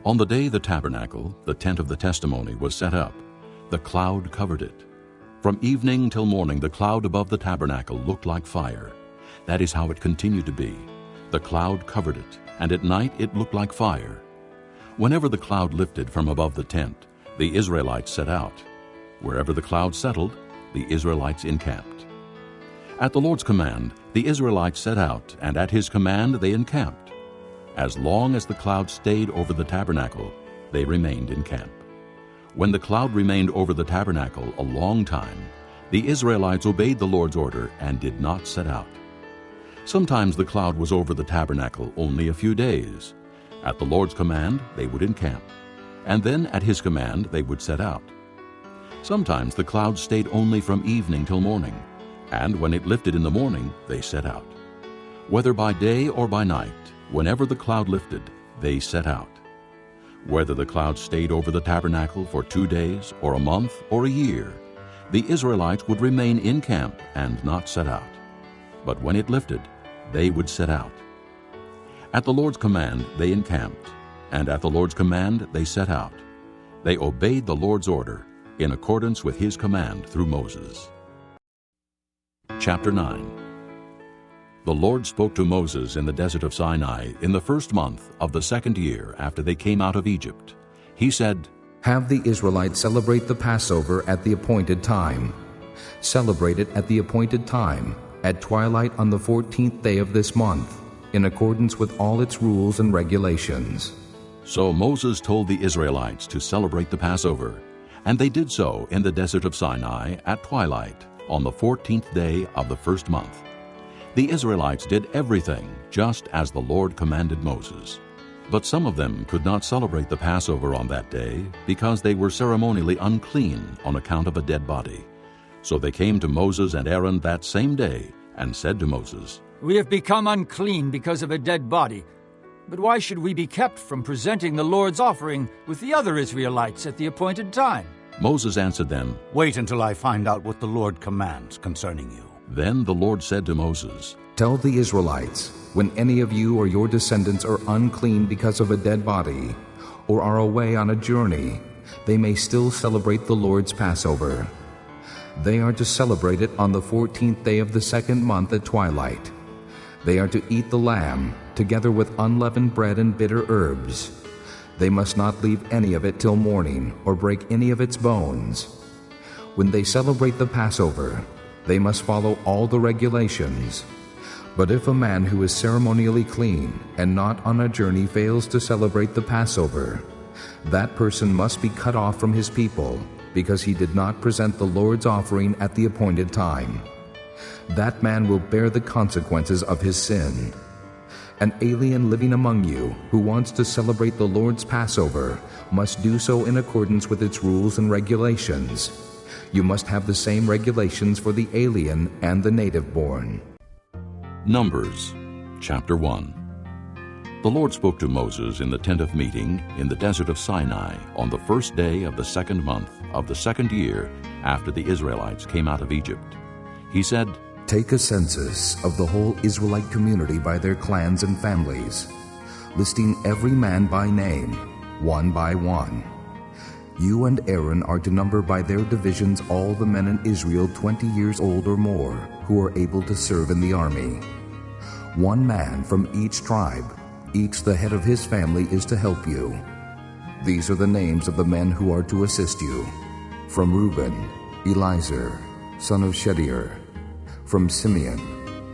On the day the tabernacle, the tent of the testimony, was set up, the cloud covered it. From evening till morning the cloud above the tabernacle looked like fire. That is how it continued to be. The cloud covered it, and at night it looked like fire. Whenever the cloud lifted from above the tent, the Israelites set out. Wherever the cloud settled, the Israelites encamped. At the Lord's command, the Israelites set out, and at his command they encamped. As long as the cloud stayed over the tabernacle, they remained in camp. When the cloud remained over the tabernacle a long time, the Israelites obeyed the Lord's order and did not set out. Sometimes the cloud was over the tabernacle only a few days. At the Lord's command, they would encamp, and then at his command they would set out. Sometimes the cloud stayed only from evening till morning, and when it lifted in the morning, they set out. Whether by day or by night, whenever the cloud lifted, they set out. Whether the cloud stayed over the tabernacle for 2 days, or a month, or a year, the Israelites would remain in camp and not set out. But when it lifted, they would set out. At the Lord's command they encamped, and at the Lord's command they set out. They obeyed the Lord's order in accordance with his command through Moses. Chapter 9. The Lord spoke to Moses in the desert of Sinai in the first month of the 2nd year after they came out of Egypt. He said, "Have the Israelites celebrate the Passover at the appointed time. Celebrate it at the appointed time, at twilight on the 14th day of this month, in accordance with all its rules and regulations." So Moses told the Israelites to celebrate the Passover, and they did so in the desert of Sinai at twilight on the 14th day of the first month. The Israelites did everything just as the Lord commanded Moses. But some of them could not celebrate the Passover on that day because they were ceremonially unclean on account of a dead body. So they came to Moses and Aaron that same day and said to Moses, "We have become unclean because of a dead body. But why should we be kept from presenting the Lord's offering with the other Israelites at the appointed time?" Moses answered them, "Wait until I find out what the Lord commands concerning you." Then the Lord said to Moses, "Tell the Israelites, when any of you or your descendants are unclean because of a dead body, or are away on a journey, they may still celebrate the Lord's Passover. They are to celebrate it on the 14th day of the 2nd month at twilight. They are to eat the lamb, together with unleavened bread and bitter herbs. They must not leave any of it till morning, or break any of its bones. When they celebrate the Passover, they must follow all the regulations. But if a man who is ceremonially clean and not on a journey fails to celebrate the Passover, that person must be cut off from his people, because he did not present the Lord's offering at the appointed time. That man will bear the consequences of his sin. An alien living among you who wants to celebrate the Lord's Passover must do so in accordance with its rules and regulations. You must have the same regulations for the alien and the native-born." Numbers, chapter 1. The Lord spoke to Moses in the tent of meeting in the desert of Sinai on the first day of the 2nd month of the 2nd year after the Israelites came out of Egypt. He said, "Take a census of the whole Israelite community by their clans and families, listing every man by name, one by one. You and Aaron are to number by their divisions all the men in Israel 20 years old or more who are able to serve in the army. One man from each tribe, each the head of his family, is to help you. These are the names of the men who are to assist you. From Reuben, Elizur, son of Shedeur. From Simeon,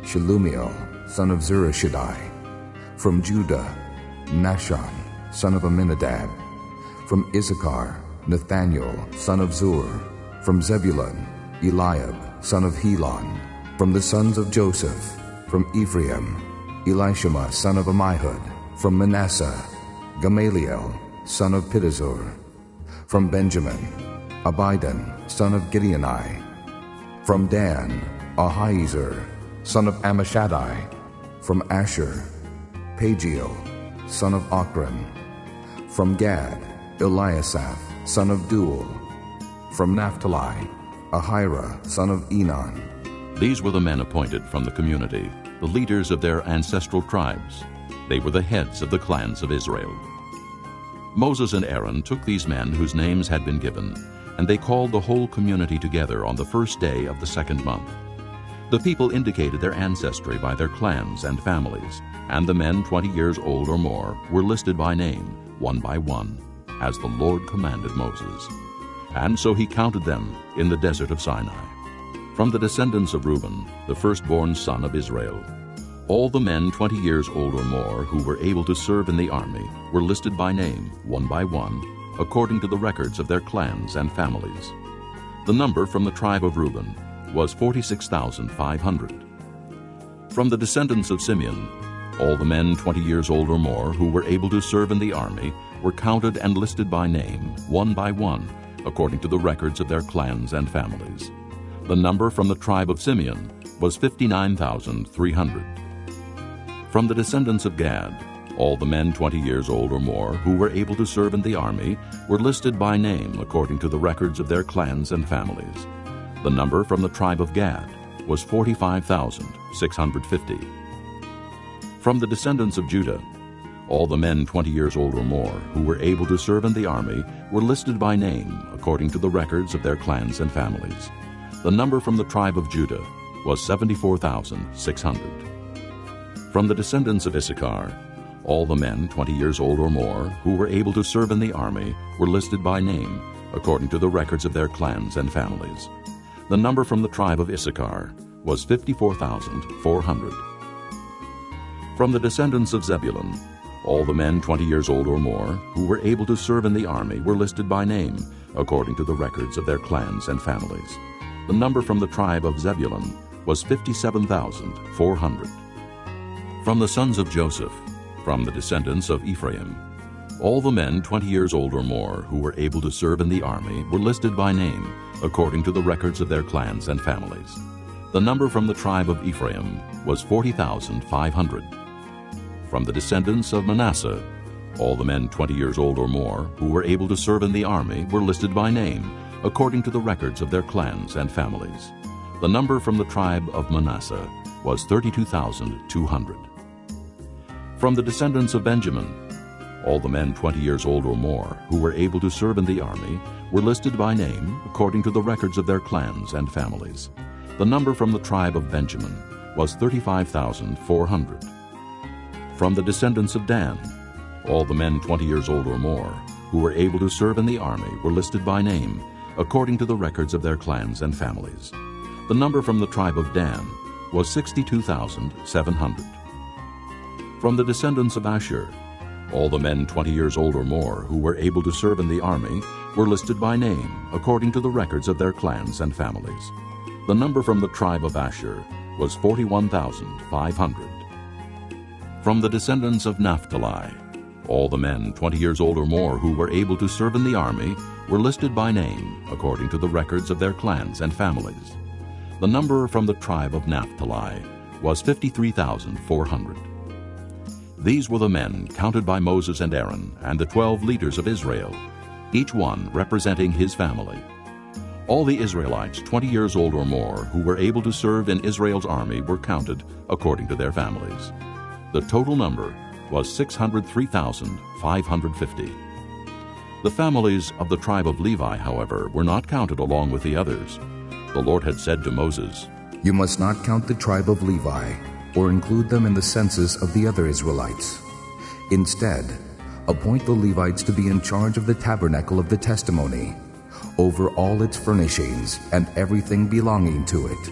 Shelumiel, son of Zurishaddai. From Judah, Nashon, son of Amminadab. From Issachar, Nathaniel, son of Zur. From Zebulun, Eliab, son of Helon. From the sons of Joseph, from Ephraim, Elishama, son of Ammihud. From Manasseh, Gamaliel, son of Pedazur. From Benjamin, Abidan, son of Gideoni. From Dan, Ahiezer, son of Ammishaddai. From Asher, Pagiel, son of Ochran. From Gad, Eliasaph, son of Duel. From Naphtali, Ahira, son of Enon. These were the men appointed from the community, the leaders of their ancestral tribes. They were the heads of the clans of Israel. Moses and Aaron took these men whose names had been given, and they called the whole community together on the first day of the second month. The people indicated their ancestry by their clans and families, and the men 20 years old or more were listed by name, one by one, as the Lord commanded Moses. And so he counted them in the desert of Sinai. From the descendants of Reuben, the firstborn son of Israel, all the men 20 years old or more who were able to serve in the army were listed by name, one by one, according to the records of their clans and families. The number from the tribe of Reuben was 46,500. From the descendants of Simeon, all the men 20 years old or more who were able to serve in the army were counted and listed by name, one by one, according to the records of their clans and families. The number from the tribe of Simeon was 59,300. From the descendants of Gad, all the men 20 years old or more who were able to serve in the army were listed by name according to the records of their clans and families. The number from the tribe of Gad was 45,650. From the descendants of Judah, all the men 20 years old or more who were able to serve in the army were listed by name according to the records of their clans and families. The number from the tribe of Judah was 74,600. From the descendants of Issachar, all the men 20 years old or more who were able to serve in the army were listed by name according to the records of their clans and families. The number from the tribe of Issachar was 54,400. From the descendants of Zebulun, all the men 20 years old or more who were able to serve in the army were listed by name according to the records of their clans and families. The number from the tribe of Zebulun was 57,400. From the sons of Joseph, from the descendants of Ephraim, all the men 20 years old or more who were able to serve in the army were listed by name according to the records of their clans and families. The number from the tribe of Ephraim was 40,500. From the descendants of Manasseh, all the men 20 years old or more who were able to serve in the army were listed by name according to the records of their clans and families. The number from the tribe of Manasseh was 32,200. From the descendants of Benjamin, all the men 20 years old or more who were able to serve in the army were listed by name according to the records of their clans and families. The number from the tribe of Benjamin was 35,400. From the descendants of Dan, all the men 20 years old or more who were able to serve in the army were listed by name according to the records of their clans and families. The number from the tribe of Dan was 62,700. From the descendants of Asher, all the men 20 years old or more who were able to serve in the army were listed by name according to the records of their clans and families. The number from the tribe of Asher was 41,500. From the descendants of Naphtali, all the men 20 years old or more who were able to serve in the army were listed by name according to the records of their clans and families. The number from the tribe of Naphtali was 53,400. These were the men counted by Moses and Aaron and the 12 leaders of Israel, each one representing his family. All the Israelites 20 years old or more who were able to serve in Israel's army were counted according to their families. The total number was 603,550. The families of the tribe of Levi, however, were not counted along with the others. The Lord had said to Moses, You must not count the tribe of Levi, or include them in the census of the other Israelites. Instead, appoint the Levites to be in charge of the tabernacle of the testimony, over all its furnishings and everything belonging to it.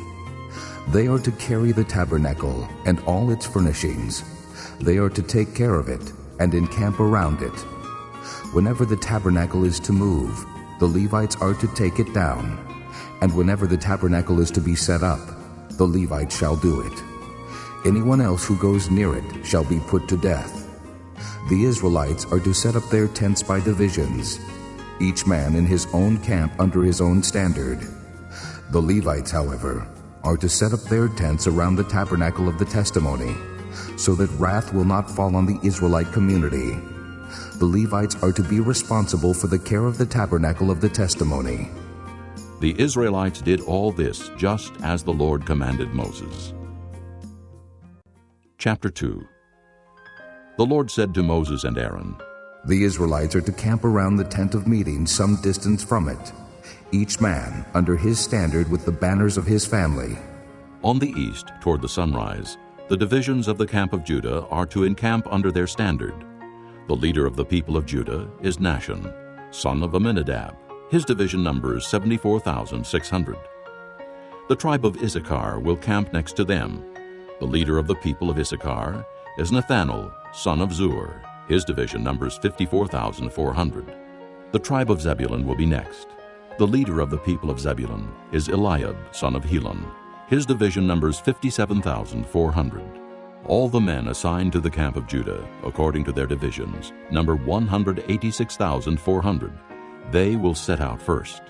They are to carry the tabernacle and all its furnishings. They are to take care of it and encamp around it. Whenever the tabernacle is to move, the Levites are to take it down. And whenever the tabernacle is to be set up, the Levites shall do it. Anyone else who goes near it shall be put to death. The Israelites are to set up their tents by divisions, each man in his own camp under his own standard. The Levites, however, are to set up their tents around the tabernacle of the testimony, so that wrath will not fall on the Israelite community. The Levites are to be responsible for the care of the tabernacle of the testimony. The Israelites did all this just as the Lord commanded Moses. Chapter 2. The Lord said to Moses and Aaron, The Israelites are to camp around the tent of meeting some distance from it, each man under his standard with the banners of his family. On the east, toward the sunrise, the divisions of the camp of Judah are to encamp under their standard. The leader of the people of Judah is Nahshon, son of Amminadab. His division numbers 74,600. The tribe of Issachar will camp next to them. The leader of the people of Issachar is Nathanael, son of Zur. His division numbers 54,400. The tribe of Zebulun will be next. The leader of the people of Zebulun is Eliab, son of Helon. His division numbers 57,400. All the men assigned to the camp of Judah, according to their divisions, number 186,400. They will set out first.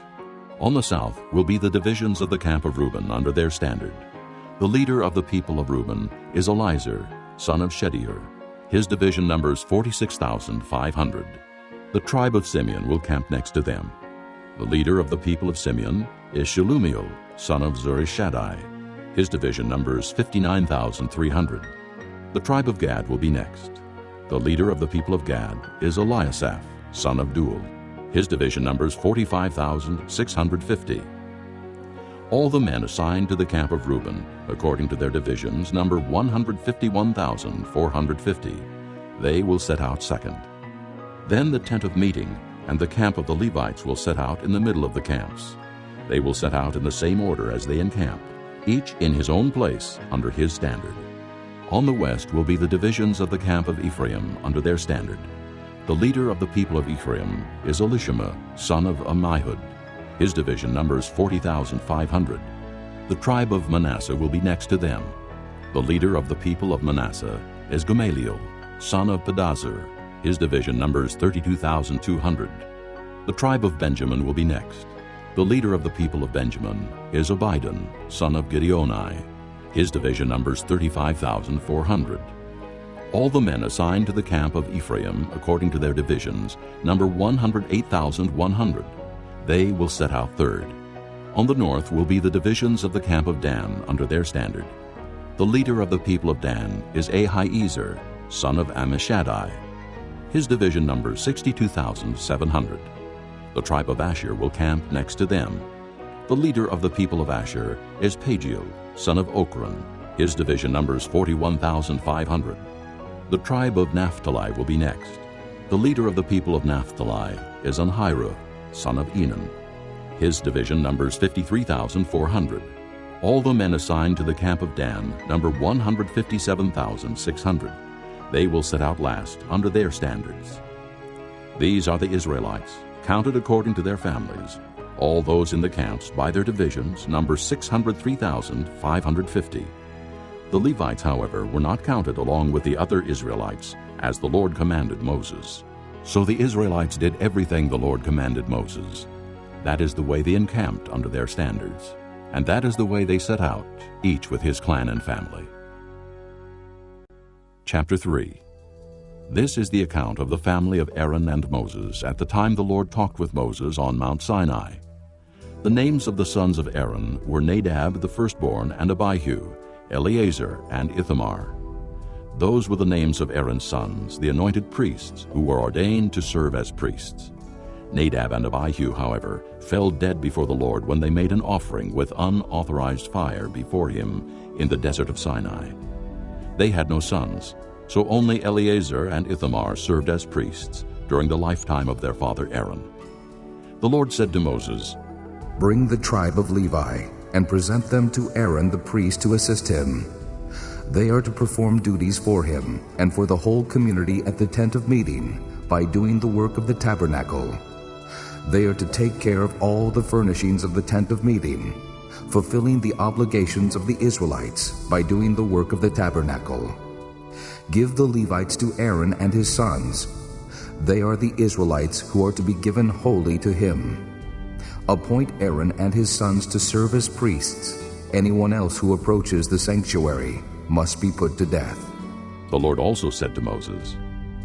On the south will be the divisions of the camp of Reuben under their standard. The leader of the people of Reuben is Elizur, son of Shedeur. His division numbers 46,500. The tribe of Simeon will camp next to them. The leader of the people of Simeon is Shelumiel, son of Zurishaddai. His division numbers 59,300. The tribe of Gad will be next. The leader of the people of Gad is Eliasaph, son of Duel. His division numbers 45,650. All the men assigned to the camp of Reuben, according to their divisions, number 151,450. They will set out second. Then the tent of meeting and the camp of the Levites will set out in the middle of the camps. They will set out in the same order as they encamp, each in his own place under his standard. On the west will be the divisions of the camp of Ephraim under their standard. The leader of the people of Ephraim is Elishama, son of Ammihud. His division numbers 40,500. The tribe of Manasseh will be next to them. The leader of the people of Manasseh is Gamaliel, son of Pedazur. His division numbers 32,200. The tribe of Benjamin will be next. The leader of the people of Benjamin is Abidan, son of Gideoni. His division numbers 35,400. All the men assigned to the camp of Ephraim, according to their divisions, number 108,100. They will set out third. On the north will be the divisions of the camp of Dan under their standard. The leader of the people of Dan is Ahiezer, son of Ammishaddai. His division numbers 62,700. The tribe of Asher will camp next to them. The leader of the people of Asher is Pagiel, son of Ochran. His division numbers 41,500. The tribe of Naphtali will be next. The leader of the people of Naphtali is Anhiru, son of Enan. His division numbers 53,400. All the men assigned to the camp of Dan number 157,600. They will set out last under their standards. These are the Israelites, counted according to their families. All those in the camps by their divisions number 603,550. The Levites, however, were not counted along with the other Israelites, as the Lord commanded Moses. So the Israelites did everything the Lord commanded Moses. That is the way they encamped under their standards, and that is the way they set out, each with his clan and family. Chapter 3. This is the account of the family of Aaron and Moses at the time the Lord talked with Moses on Mount Sinai. The names of the sons of Aaron were Nadab the firstborn and Abihu, Eleazar and Ithamar. Those were the names of Aaron's sons, the anointed priests, who were ordained to serve as priests. Nadab and Abihu, however, fell dead before the Lord when they made an offering with unauthorized fire before him in the desert of Sinai. They had no sons, so only Eleazar and Ithamar served as priests during the lifetime of their father Aaron. The Lord said to Moses, "Bring the tribe of Levi and present them to Aaron the priest to assist him. They are to perform duties for him and for the whole community at the tent of meeting by doing the work of the tabernacle. They are to take care of all the furnishings of the tent of meeting, fulfilling the obligations of the Israelites by doing the work of the tabernacle. Give the Levites to Aaron and his sons. They are the Israelites who are to be given wholly to him. Appoint Aaron and his sons to serve as priests. Anyone else who approaches the sanctuary must be put to death." The Lord also said to Moses,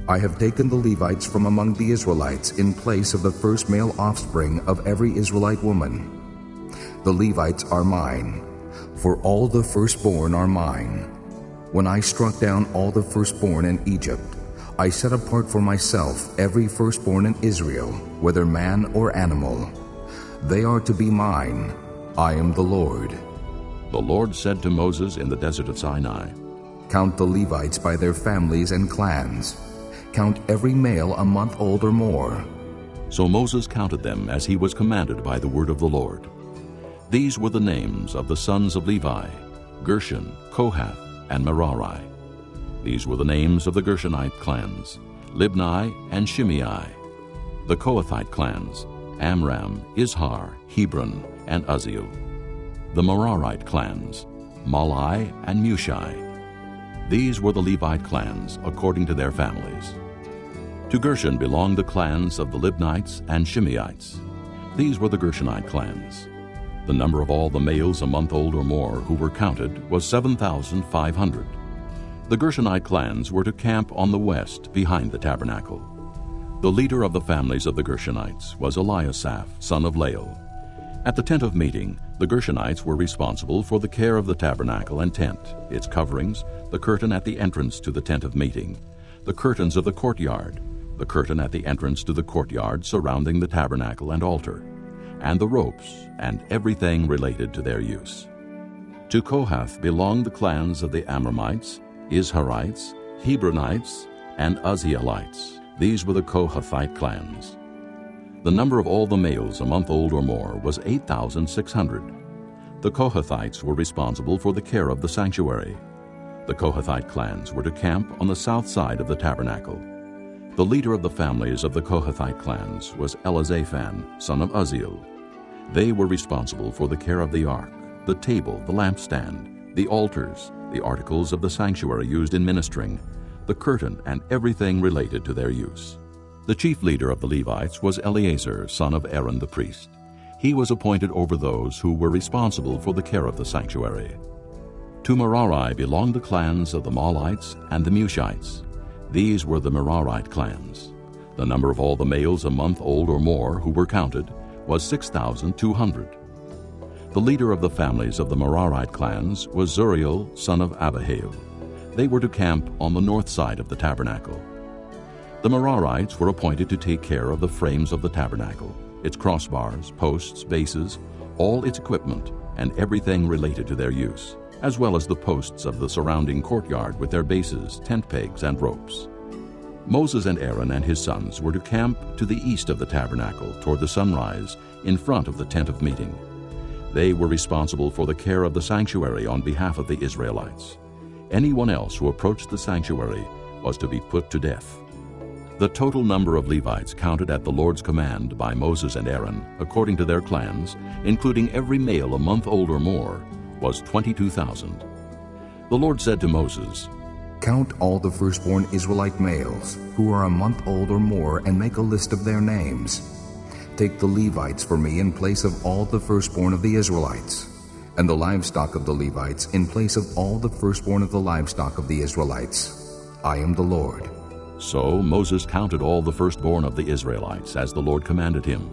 "I have taken the Levites from among the Israelites in place of the first male offspring of every Israelite woman. The Levites are mine, for all the firstborn are mine. When I struck down all the firstborn in Egypt, I set apart for myself every firstborn in Israel, whether man or animal. They are to be mine. I am the Lord. The Lord said to Moses in the desert of Sinai, Count the Levites by their families and clans. Count every male a month old or more. So Moses counted them as he was commanded by the word of the Lord. These were the names of the sons of Levi, Gershon, Kohath, and Merari. These were the names of the Gershonite clans, Libni and Shimei. The Kohathite clans, Amram, Izhar, Hebron, and Uzziel. The Merarite clans, Malai and Mushi. These were the Levite clans according to their families. To Gershon belonged the clans of the Libnites and Shimeites. These were the Gershonite clans. The number of all the males a month old or more who were counted was 7,500. The Gershonite clans were to camp on the west behind the tabernacle. The leader of the families of the Gershonites was Eliasaph, son of Lael. At the tent of meeting, the Gershonites were responsible for the care of the tabernacle and tent, its coverings, the curtain at the entrance to the tent of meeting, the curtains of the courtyard, the curtain at the entrance to the courtyard surrounding the tabernacle and altar, and the ropes and everything related to their use. To Kohath belonged the clans of the Amramites, Izharites, Hebronites, and Uzzielites. These were the Kohathite clans. The number of all the males a month old or more was 8,600. The Kohathites were responsible for the care of the sanctuary. The Kohathite clans were to camp on the south side of the tabernacle. The leader of the families of the Kohathite clans was Elizaphan, son of Uzziel. They were responsible for the care of the ark, the table, the lampstand, the altars, the articles of the sanctuary used in ministering, the curtain, and everything related to their use. The chief leader of the Levites was Eleazar, son of Aaron the priest. He was appointed over those who were responsible for the care of the sanctuary. To Merari belonged the clans of the Mahlites and the Mushites. These were the Merarite clans. The number of all the males a month old or more who were counted was 6,200. The leader of the families of the Merarite clans was Zuriel, son of Abihail. They were to camp on the north side of the tabernacle. The Merarites were appointed to take care of the frames of the tabernacle, its crossbars, posts, bases, all its equipment, and everything related to their use, as well as the posts of the surrounding courtyard with their bases, tent pegs, and ropes. Moses and Aaron and his sons were to camp to the east of the tabernacle toward the sunrise in front of the tent of meeting. They were responsible for the care of the sanctuary on behalf of the Israelites. Anyone else who approached the sanctuary was to be put to death. The total number of Levites counted at the Lord's command by Moses and Aaron, according to their clans, including every male a month old or more, was 22,000. The Lord said to Moses, Count all the firstborn Israelite males who are a month old or more and make a list of their names. Take the Levites for me in place of all the firstborn of the Israelites, and the livestock of the Levites in place of all the firstborn of the livestock of the Israelites. I am the Lord. So Moses counted all the firstborn of the Israelites as the Lord commanded him.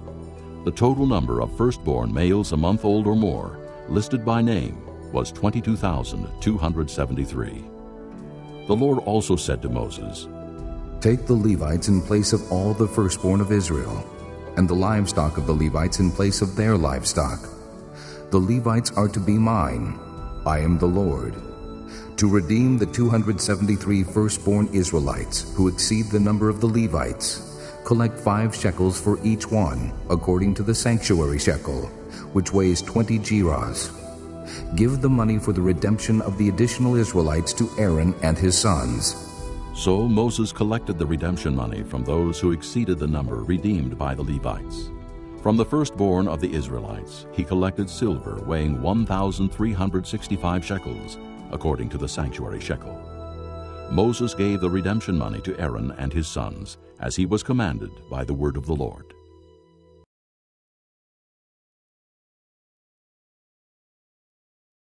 The total number of firstborn males a month old or more, listed by name, was 22,273. The Lord also said to Moses, Take the Levites in place of all the firstborn of Israel, and the livestock of the Levites in place of their livestock. The Levites are to be mine. I am the Lord. To redeem the 273 firstborn Israelites who exceed the number of the Levites, collect 5 shekels for each one, according to the sanctuary shekel, which weighs 20 gerahs. Give the money for the redemption of the additional Israelites to Aaron and his sons. So Moses collected the redemption money from those who exceeded the number redeemed by the Levites. From the firstborn of the Israelites, he collected silver weighing 1,365 shekels, according to the sanctuary shekel. Moses gave the redemption money to Aaron and his sons, as he was commanded by the word of the Lord.